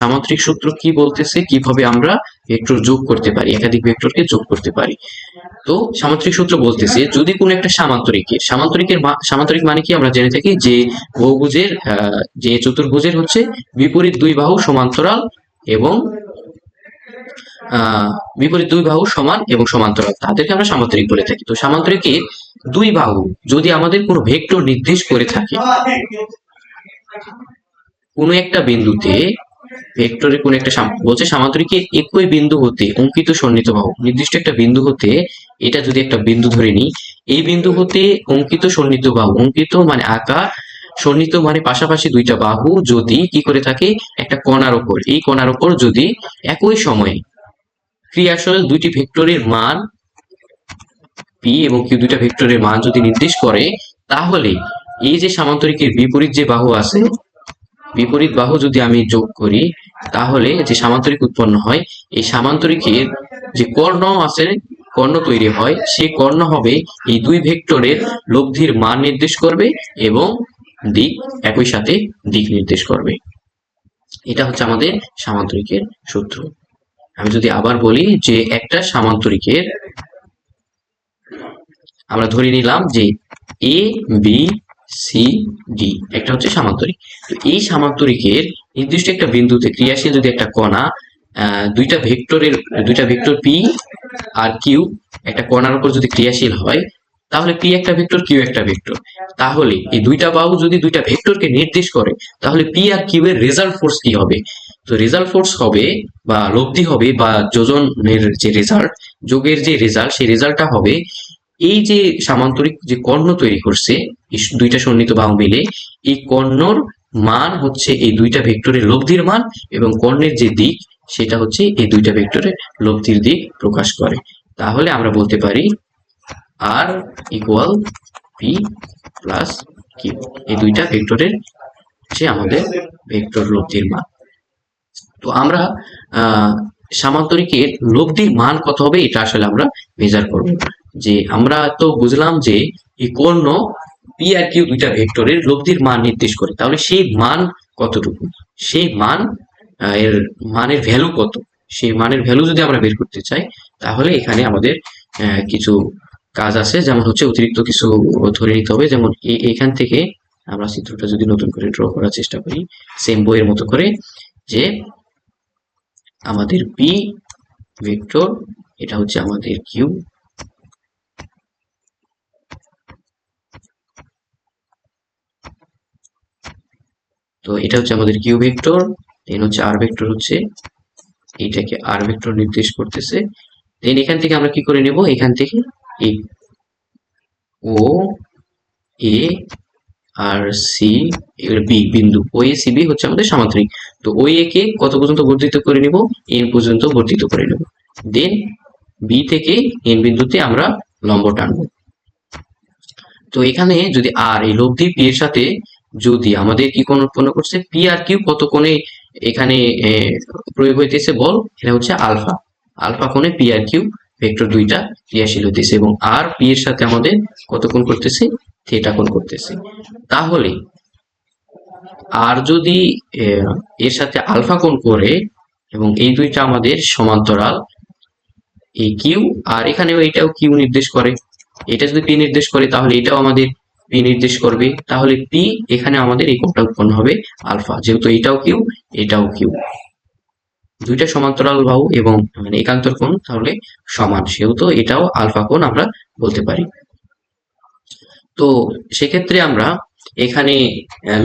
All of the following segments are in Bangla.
সামান্তরিক সূত্র কি বলতেছে, কিভাবে আমরা ভেক্টর যোগ করতে পারি, একাধিক ভেক্টরকে যোগ করতে পারি। তো সামান্তরিক সূত্র বলতেছে যদি কোনো একটা সামান্তরিক মানে কি আমরা জেনে থাকি যে বহুভুজের যে চতুর্ভুজের হচ্ছে বিপরীত দুই বাহু সমান্তরাল এবং বিপরীত দুই বাহু সমান এবং সমান্তরাল, তাদেরকে আমরা সামান্তরিক বলে থাকি। তো সামান্তরিকের দুই বাহু যদি আমাদের কোনো ভেক্টর নির্দেশ করে থাকে কোনো একটা বিন্দুতে, ভেক্টরের কোন একটা বলছে সামান্তরিকের একই বিন্দু হতে অঙ্কিত সন্নিহিত বাহু, নির্দিষ্ট একটা বিন্দু হতে, এটা যদি একটা বিন্দু ধরে নিই, এই বিন্দু হতে অঙ্কিত সন্নিহিত বাহু, অঙ্কিত মানে আঁকা, সন্নিহিত মানে পাশাপাশি দুইটা বাহু যদি কি করে থাকে একটা কণার উপর, এই কণার উপর যদি একই সময়ে ক্রিয়াশীল দুইটি ভেক্টরের মান পি এবং কিউ, দুইটা ভেক্টরের মান যদি নির্দেশ করে, তাহলে এই যে সামান্তরিকের বিপরীত যে বাহু আছে, বিপরীত বাহু যদি আমি যোগ করি, তাহলে যে সামান্তরিক উৎপন্ন হয়, এই সামান্তরিকের যে কর্ণ আছে, কর্ণ তৈরি হয়, সেই কর্ণ হবে এই দুই ভেক্টরের লব্ধির মান নির্দেশ করবে এবং দিক, একই সাথে দিক নির্দেশ করবে। এটা হচ্ছে আমাদের সামান্তরিকের সূত্র। আমি যদি আবার বলি যে একটা সামান্তরিকের আমরা ধরে নিলাম যে এ বি সি ডি একটা হচ্ছে সামান্তরিক। তো এই সামান্তরিকের নির্দিষ্ট একটা বিন্দুতে ক্রিয়াশীল যদি একটা কণা দুইটা ভেক্টর পি আর কিউ একটা কণার উপর যদি ক্রিয়াশীল হয়, তাহলে পি একটা ভেক্টর, কিউ একটা ভেক্টর, তাহলে এই দুইটা বাহু যদি দুইটা ভেক্টরকে নির্দেশ করে, তাহলে পি আর কিউ এর রেজাল্ট ফোর্স কি হবে? তো রেজাল্ট ফোর্স হবে বা লব্ধি হবে বা যোজনের যে রেজাল্ট, যোগের যে রেজাল্ট, সেই রেজাল্টটা হবে এই যে সামান্তরিক যে কর্ণ তৈরি করছে দুইটা সন্নিহিত বাহু মিলে, এই কর্ণর মান হচ্ছে এই দুইটা ভেক্টরের লব্ধির মান, এবং কর্ণের যে দিক সেটা হচ্ছে এই দুইটা ভেক্টরের লব্ধির দিক প্রকাশ করে। তাহলে আমরা বলতে পারি আর ইকুয়াল পি প্লাস কিউ, এই দুইটা ভেক্টরের হচ্ছে আমাদের ভেক্টর লব্ধির মান। তো আমরা সামান্তরিকের লব্ধির মান কত হবে এটা আসলে আমরা মেজার করব। যে আমরা তো বুঝলাম যে এই কর্ণ পি আর কিউ দুইটা ভেক্টরের লব্ধির মান নির্দেশ করে, তাহলে সেই মান কতটুকু, সেই মান এর মানের ভ্যালু কত, সেই মানের ভ্যালু যদি আমরা বের করতে চাই, তাহলে এখানে আমাদের কিছু কাজ আছে, যেমন হচ্ছে অতিরিক্ত কিছু ধরে নিতে হবে। যেমন এখান থেকে আমরা চিত্রটা যদি নতুন করে ড্র করার চেষ্টা করি সেম বইয়ের মতো করে, যে আমাদের পি ভেক্টর, এটা হচ্ছে আমাদের কিউ, তো এটা হচ্ছে আমাদের কিউ ভেক্টর, দেন হচ্ছে আর ভেক্টর হচ্ছে এইটাকে আর ভেক্টর নির্দেশ করতেছে। দেন এখান থেকে আমরা কি করে নেব, এখান থেকে এই ও এ আর সি বি বিন্দু, ও এ সি বি হচ্ছে আমাদের সামান্তরিক। তো ও এ কে কত পর্যন্ত বর্ধিত করে নিব, এন পর্যন্ত বর্ধিত করে নেব। দেন বি থেকে এন বিন্দুতে আমরা লম্ব টানবো। তো এখানে যদি আর এই লব্ধি পি এর সাথে যদি আমাদের কি কোণ উৎপন্ন করছে, পি আর কিউ কত কোণে এখানে প্রয়োগ হইতেছে বল, এটা হচ্ছে আলফা, আলফা কোণে পি আর কিউ ভেক্টর দুইটা ক্রিয়াশীল হইতেছে, এবং আর পি এর সাথে আমাদের কত কোণ করতেছে, থিটা কোণ করতেছে। তাহলে আর যদি এর সাথে আলফা কোণ করে এবং এই দুইটা আমাদের সমান্তরাল, এই কিউ আর এখানেও এটাও কিউ নির্দেশ করে, এটা যদি পি নির্দেশ করে তাহলে এটাও আমাদের পি নির্দেশ করবে, তাহলে পি এখানে আমাদের এই কোণটা উৎপন্ন হবে আলফা, যেহেতু এটাও কিউ এটাও কিউ, দুইটা সমান্তরাল বাহু এবং মানে একান্তর কোণ তাহলে সমান, সেহেতু এটাও আলফা কোণ আমরা বলতে পারি। তো সেক্ষেত্রে আমরা এখানে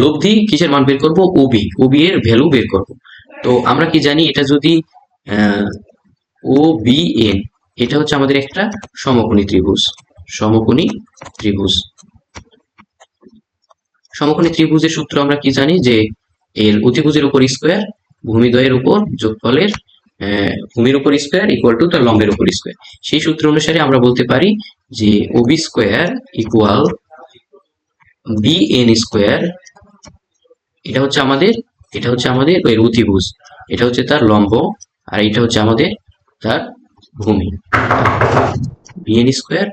লব্ধি কিসের মান বের করব, ওবি, ওবি এর ভ্যালু বের করব। তো আমরা কি জানি, এটা যদি ও বি এন, এটা হচ্ছে আমাদের একটা সমকোণী ত্রিভুজ, সমকোণী ত্রিভুজ। সমকোণী ত্রিভুজের সূত্র আমরা কি জানি, যে এর অতিভুজের উপর স্কোয়ার, ভূমিদ্বয়ের উপর যোগফলের ভূমির উপর স্কোয়ার ইকুয়াল টু তার লম্বের উপর স্কোয়ার। সেই সূত্র অনুসারে আমরা বলতে পারি যে OB square equal B N square, এটা হচ্ছে আমাদের এর অতিভুজ, এটা হচ্ছে তার লম্ব, আর এটা হচ্ছে আমাদের তার ভূমি, বিএন স্কোয়ার।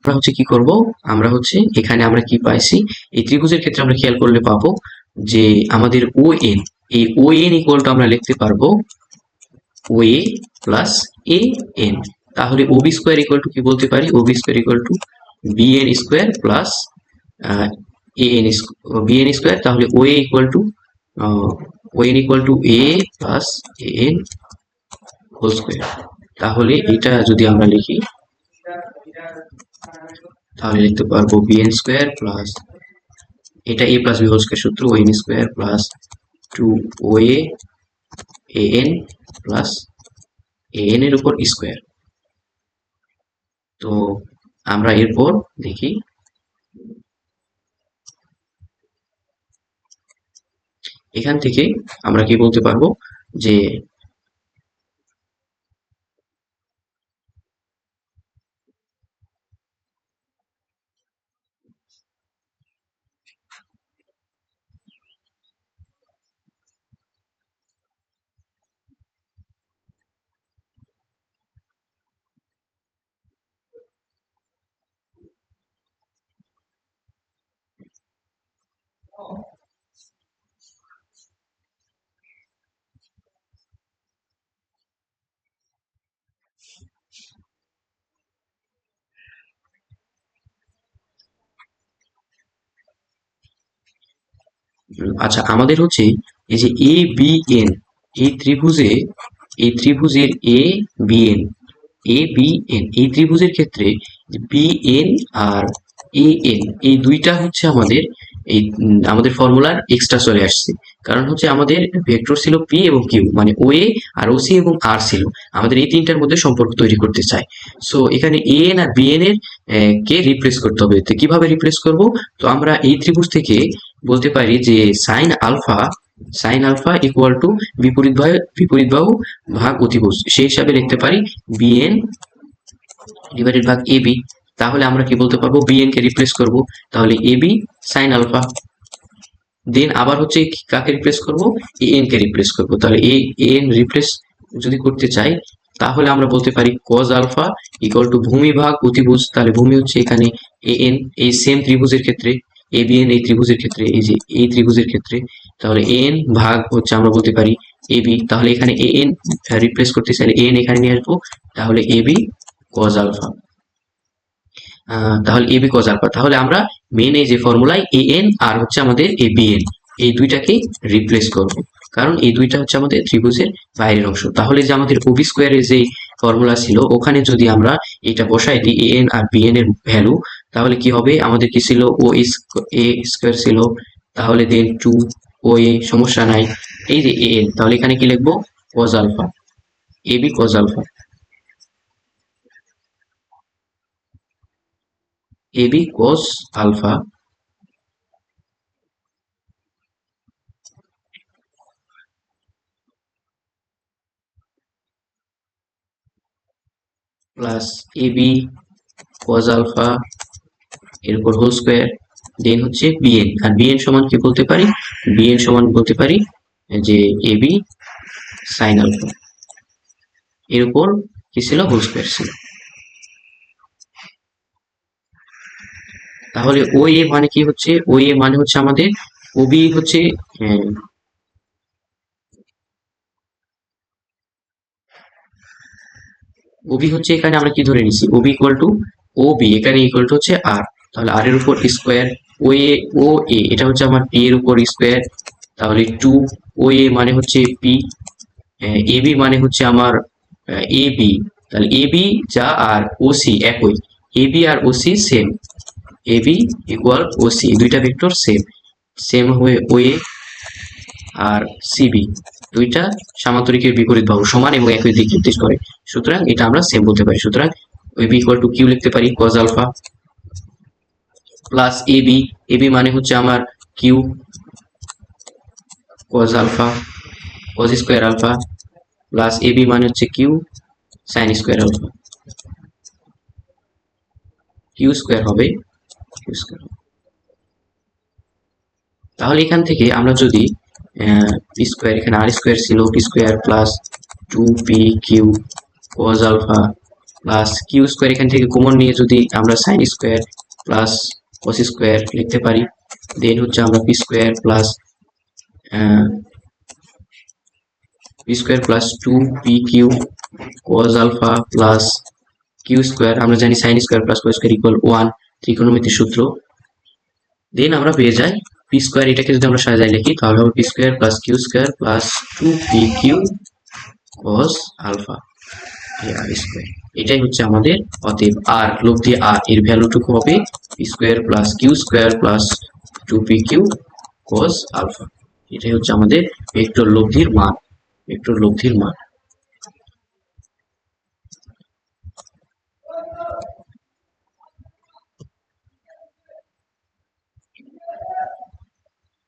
আমরা হচ্ছে কি করব, আমরা হচ্ছে এখানে আমরা কি পাইছি, এই ত্রিভুজের ক্ষেত্রে আমরা খেয়াল করলে পাবো যে আমাদের ও এন, এই ও এন ইকুয়াল টু আমরা লিখতে পারবো ও এ প্লাস এ এন। তাহলে O B square equal to কি বলতে পারি, O B square equal to B N square plus A N B N square. তাহলে O A equal to O N equal to A plus A N whole square. তাহলে এটা যদি আমরা লিখি তাহলে লিখতে পারবো বি এন স্কোয়ার প্লাস, এটা A plus B whole square সূত্র, O N square plus two O A N plus A N এর উপর স্কোয়ার। তো আমরা এরপর দেখি এখান থেকে আমরা কি বলতে পারবো যে আচ্ছা আমাদের হচ্ছে এই যে এ বি এন, এই ত্রিভুজে, এই ত্রিভুজের A B N, A B N এই ত্রিভুজের ক্ষেত্রে বি এন আর এ এন এই দুইটা হচ্ছে আমাদের এই আমাদের ফর্মুলার এক্সট্রা চলে আসছে। কারণ হচ্ছে আমাদের ভেক্টর ছিল পি এবং কিউ, মানে ও এ আর ও সি এবং আর ছিল, আমাদের এই তিনটার মধ্যে সম্পর্ক তৈরি করতে চাই। সো এখানে এ এন আর বি এন এর কে রিপ্লেস করতে হবে। তো কিভাবে রিপ্লেস করব, তো আমরা এই ত্রিভুজ থেকে বলতে পারি যে সাইন আলফা ইকুয়াল টু বিপরীত বাহু ভাগ অতিভুজ, সেই হিসাবে লিখতে পারি বিএন ডিভাইডেড ভাগ এ বি। তাহলে আমরা কি বলতে পারবো, বিএন কে রিপ্লেস করব, তাহলে এ বি সাইন আলফা। দেন আবার হচ্ছে কাকে রিপ্লেস করব, এ এন কে রিপ্লেস করব। তাহলে এ এন রিপ্লেস যদি করতে চাই তাহলে আমরা বলতে পারি কজ আলফা ইকুয়াল টু ভূমি ভাগ অতিভুজ। তাহলে ভূমি হচ্ছে এখানে এ এন, এই সেম ত্রিভুজের ক্ষেত্রে এ বি এন, এই ত্রিভুজের ক্ষেত্রে এই যে এই ত্রিভুজের ক্ষেত্রে তাহলে এ এন ভাগ হচ্ছে আমরা বলতে পারি এ বি। তাহলে এখানে এ এন রিপ্লেস করতে চাইলে এ এন এখানে নিয়ে আসবো, তাহলে এ বি কজ আলফা। তাহলে এ বি কজ আলফা, তাহলে আমরা মেন এই যে ফর্মুলায় এ এন আর হচ্ছে আমাদের এ বি এন এই দুইটাকে রিপ্লেস করব, কারণ এই দুইটা হচ্ছে আমাদের ত্রিভুজের বাইরের অংশ। তাহলে যে আমাদের ওবি স্কোয়ারের যে ফর্মুলা ছিল ওখানে যদি আমরা এটা বসাই দিই এ এন আর বি এন এর ভ্যালু, তাহলে কি হবে, আমাদের কি ছিল ও এ স্কোয়ার ছিল, তাহলে দেন টু ও এ সমস্যা নাই, এই যে এ এন, তাহলে এখানে কি লিখবো cos alpha, A B cos alpha, A B cause alpha plus A B cos alpha এর উপর হোল স্কোয়ার। দেন হচ্ছে বিএন, আর বিএন সমান কি বলতে পারি, বিএন সমান বলতে পারি যে এ বি সাইন আলফা এর উপর কি ছিল, হোল স্কোয়ার ছিল। তাহলে ও এ মানে কি হচ্ছে, ও এ মানে হচ্ছে আমাদের ওবি হচ্ছে ওবি হচ্ছে এখানে আমরা কি ধরে নিছি, OB equal to O B, এখানে ইকুয়াল টু হচ্ছে আর, তাহলে আর এর উপর স্কোয়ার, ও এ ও এ এটা হচ্ছে আমার পি এর উপর স্কোয়ার, তাহলে টু ও এ মানে হচ্ছে পি, এ বি মানে হচ্ছে আমার এ বি, তাহলে এ বি যা আর ও সি একই, A B R O C same, A B equal O C দুইটা ভেক্টর সেম, সেম হয়ে ও এ আর সিবি দুইটা সামান্তরিকের বিপরীত বাহু সমান এবং একই দিক নির্দেশ করে, সুতরাং এটা আমরা সেম বলতে পারি। সুতরাং ওই বি ইকুয়াল টু কিউ লিখতে পারি cos alpha plus A B, A B মানে হচ্ছে আমার Q cos alpha cos square alpha plus A B মানে হচ্ছে Q sine square alpha, Q square হবে, কিউ স্কোয়ার। তাহলে এখান থেকে আমরা যদি পি স্কোয়ার, এখানে আর স্কোয়ার ছিল, P square plus two P Q cos alpha plus Q square, এখান থেকে কমন নিয়ে যদি আমরা sine square plus cos square লিখতে পারি, দেন হচ্ছে আমরা P square plus P square plus 2pq cos alpha plus Q square, আমরা জানি sine square plus cos square equal 1, ত্রিকোণমিতির সূত্র। দেন আমরা পেয়ে যাই পি স্কোয়ার, এটাকে যদি আমরা সাজাই লিখি তাহলে হবে P square plus Q square plus 2pq cos alpha R square. এটাই হচ্ছে আমাদের, অতএব আর লব্ধি আর এর ভ্যালুটুকু হবে P square plus Q square plus 2pq cos alpha. এটাই হচ্ছে আমাদের ভেক্টর লব্ধির মান, ভেক্টর লব্ধির মান।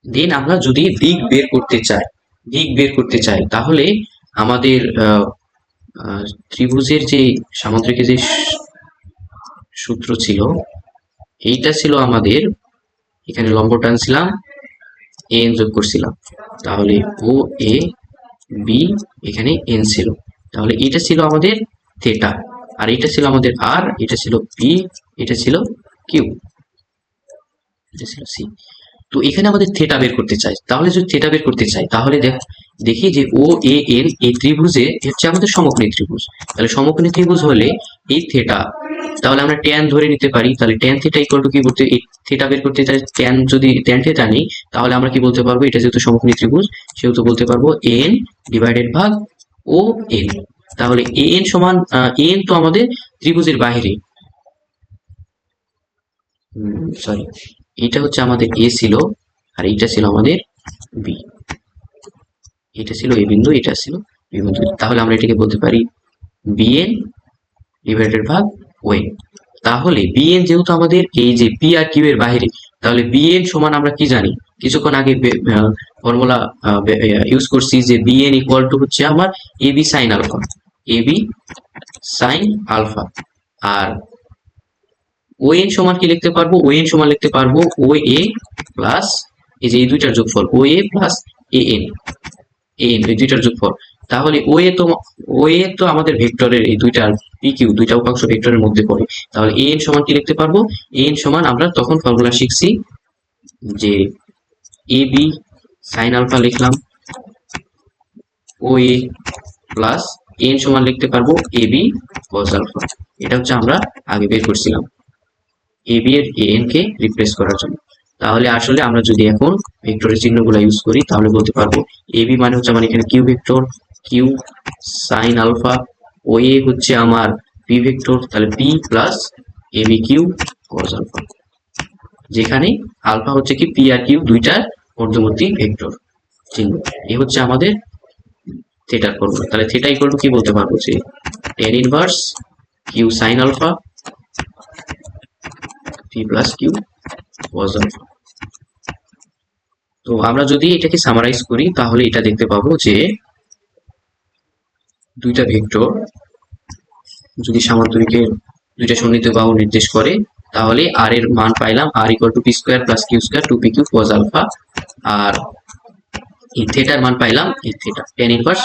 দেন আমরা যদি দিক বের করতে চাই তাহলে আমাদের ত্রিভুজের যে সামুদ্রিকের যে সূত্র ছিল, এইটা ছিল আমাদের, এখানে লম্ব টানছিলাম, এন যোগ করছিলাম, তাহলে ও এ বি, এখানে এন ছিল, তাহলে এটা ছিল আমাদের থেটা, আর এটা ছিল আমাদের আর, এটা ছিল পি, এটা ছিল কিউ, এটা ছিল সি। তো এখানে আমাদের থেটা বের করতে চাই, তাহলে যদি থেটা বের করতে চাই তাহলে দেখি যে ও এ এন এই ত্রিভুজে হচ্ছে আমাদের সমকোণী ত্রিভুজ, তাহলে সমকোণী ত্রিভুজ হলে এই থেটা, তাহলে আমরা ট্যান ধরে নিতে পারি, তাহলে ট্যান থেটা ইকুয়াল টু কি বলতে, এই থেটা বের করতে চাই, ট্যান যদি ট্যান থেটা নেই তাহলে আমরা কি বলতে পারবো, এটা যেহেতু সমকোণী ত্রিভুজ সেহেতু বলতে পারবো এন ডিভাইডেড ভাগ ও এন। তাহলে এ এন সমান, এন তো আমাদের ত্রিভুজের বাইরে, সরি, এটা হচ্ছে আমাদের এ ছিল আর এইটা ছিল আমাদের বি, এটা ছিল এ বিন্দু, এটা ছিল বি বিন্দু, তাহলে আমরা এটাকে বলতে পারি বিএন ডিভাইডেড ভাগ ওএন। তাহলে বিএন যেহেতু আমাদের এই যে পি আর কিউ এর বাইরে, তাহলে বিএন সমান আমরা কি জানি, কিছুক্ষণ আগে ফর্মুলা ইউজ করছি যে বিএন ইকুয়াল টু হচ্ছে আমার A B sine alpha, A B sine alpha. আর ওএন সমান কি লিখতে পারবো, ওএন সমান লিখতে পারবো ও এ প্লাস, এই যে এই দুইটার যোগফল ও এ প্লাস এ এন, এই দুইটার যোগফল। তাহলে ও এ তো আমাদের ভেক্টরের এই দুইটার পি কিউ দুইটা উপাংশ ভেক্টরের মধ্যে পড়ে, তাহলে এ এন সমান কি লিখতে পারবো, এ এন সমান আমরা তখন ফর্মুলা শিখছি যে এ বি সাইন আলফা লিখলাম, ও এ প্লাস এন সমান লিখতে পারবো এ বি কস আলফা। এটা হচ্ছে আমরা আগে বের করছিলাম এ বি এর এ এন কে রিপ্লেস করার জন্য। তাহলে আসলে আমরা যদি এখন ভেক্টরের চিহ্নগুলো ইউজ করি তাহলে বলতে পারবো এ বি মানে হচ্ছে আমার এখানে Q vector, Q sine alpha, O A হচ্ছে আমার পি ভেক্টর, তাহলে P plus A B Q cos alpha, যেখানে আলফা হচ্ছে কি পি আর কিউ দুইটার মধ্যবর্তী ভেক্টর চিহ্ন। এই হচ্ছে আমাদের থেটার ফর্মুলা। তাহলে থেটা ইকুয়াল টু কি বলতে পারবো যে tan inverse Q sine alpha P plus Q cos alpha. তো আমরা যদি এটাকে সামারাইজ করি তাহলে এটা দেখতে পাবো যে দুইটা ভেক্টর যদি সামান্তরিকের দুইটা সন্নিহিত বাহু নির্দেশ করে তাহলে আর এর মান পাইলাম R equal to P square plus Q square 2pq cos alpha, আর এই থেটার মান পাইলাম এই theta tan inverse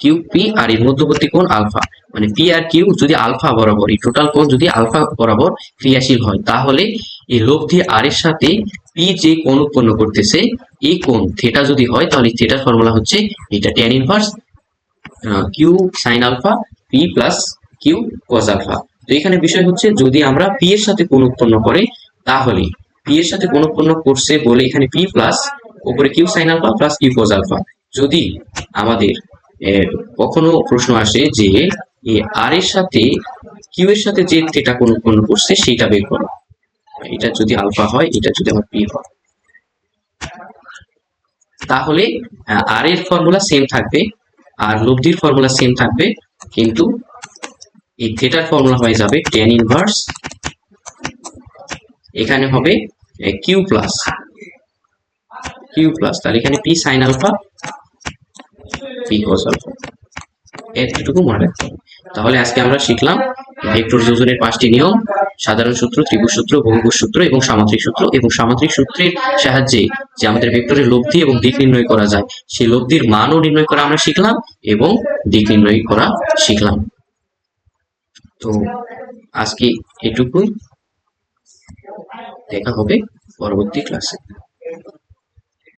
Q P, R এর মধ্যবর্তী কোণ আলফা, মানে পি আর কিউ যদি আলফা বরাবর, এই টোটাল কোণ যদি আলফা বরাবর ক্রিয়াশীল হয় তাহলে এই লব্ধি আর এর সাথে পি যে কোণ উৎপন্ন করতেছে এই কোণ থেটা যদি হয় তাহলে থেটার ফর্মুলা হচ্ছে এটা tan inverse Q sine alpha P plus Q cos alpha. তো এখানে বিষয় হচ্ছে যদি আমরা পি এর সাথে কোণ উৎপন্ন করে তাহলে পি এর সাথে কোণ উৎপন্ন করছে বলে এখানে পি প্লাস উপরে Q sine alpha plus Q cos alpha. যদি আমাদের কখনো প্রশ্ন আসে যে আর এর সাথে কিউ এর সাথে যে থেটা কোণ উৎপন্ন করছে সেটা বের করো, এটা যদি আলফা হয় এটা যদি আমার পি হয় তাহলে আর এর ফর্মুলা সেম থাকবে আর লব্ধির ফর্মুলা সেম থাকবে, কিন্তু এই থেটার ফর্মুলা হয়ে যাবে tan ইনভার্স, এখানে হবে কিউ প্লাস, তাহলে এখানে P sine alpha P cos alpha, এতটুকু মনে রাখতে হবে। তাহলে আজকে আমরা শিখলাম ভেক্টর যোজনের 5টি নিয়ম: সাধারণ সূত্র, ত্রিভুজ সূত্র, বহুভুজ সূত্র এবং সামাত্রিক সূত্র। এবং সামাত্রিক সূত্রের সাহায্যে যে আমাদের ভেক্টরের লব্ধি এবং দিক নির্ণয় করা যায় সেই লব্ধির মানও নির্ণয় করা আমরা শিখলাম এবং দিক নির্ণয় করা শিখলাম। তো আজকে এটুকুই, দেখা হবে পরবর্তী ক্লাসে।